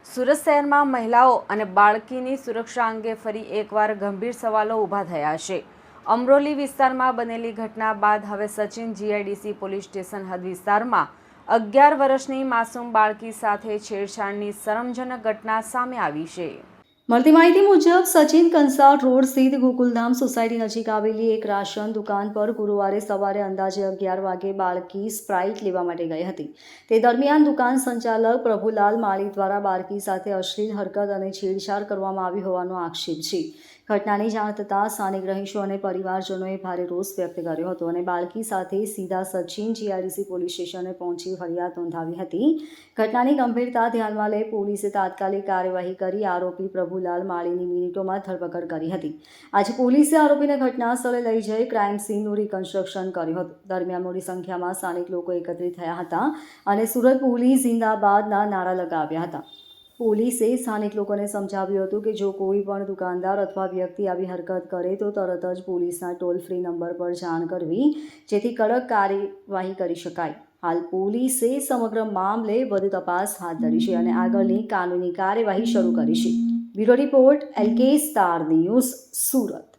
સુરત શહેરમાં મહિલાઓ અને બાળકીની સુરક્ષા અંગે ફરી એકવાર ગંભીર સવાલો ઊભા થયા છે. અમરોલી વિસ્તારમાં બનેલી ઘટના બાદ હવે સચિન જીઆઈડીસી પોલીસ સ્ટેશન હદ વિસ્તારમાં 11 વર્ષની માસૂમ બાળકી સાથે છેડછાડની શરમજનક ઘટના સામે આવી છે. મળતી માહિતી મુજબ સચિન કંસાર રોડ સ્થિત ગોકુલધામ સોસાયટી નજીક આવેલી એક રાશન દુકાન પર ગુરુવારે સવારે અંદાજે 11 વાગે બાળકી સ્પ્રાઇટ લેવા માટે ગઈ હતી. તે દરમિયાન દુકાન સંચાલક પ્રભુલાલ માળી દ્વારા બાળકી સાથે અશ્લીલ હરકત અને છેડછાડ કરવામાં આવી હોવાનો આક્ષેપ છે. ઘટનાની જાણ થતાં સ્થાનિક રહીશો અને પરિવારજનોએ ભારે રોષ વ્યક્ત કર્યો હતો અને બાળકી સાથે સીધા સચિન જીઆઈડીસી પોલીસ સ્ટેશને પહોંચી ફરિયાદ નોંધાવી હતી. ઘટનાની ગંભીરતા ધ્યાનમાં લઈ પોલીસે તાત્કાલિક કાર્યવાહી કરી આરોપી પ્રભુલાલ માળીની મિનિટોમાં ધરપકડ કરી હતી. આજે પોલીસે આરોપીને ઘટના સ્થળે લઈ જઈ ક્રાઇમ સીનનું રિકન્સ્ટ્રક્શન કર્યું હતું. દરમિયાન મોટી સંખ્યામાં સ્થાનિક લોકો એકત્રિત થયા હતા અને સુરત પોલીસ જિંદાબાદના નારા લગાવ્યા હતા. પોલીસે સ્થાનિક લોકોને સમજાવ્યું હતું કે જો કોઈ પણ દુકાનદાર અથવા વ્યક્તિ આવી હરકત કરે તો તરત જ પોલીસના ટોલ ફ્રી નંબર પર જાણ કરવી, જેથી કડક કાર્યવાહી કરી શકાય. હાલ પોલીસે સમગ્ર મામલે વધુ તપાસ હાથ ધરી છે અને આગળની કાનૂની કાર્યવાહી શરૂ કરી છે. Bureau report LK star news, Surat.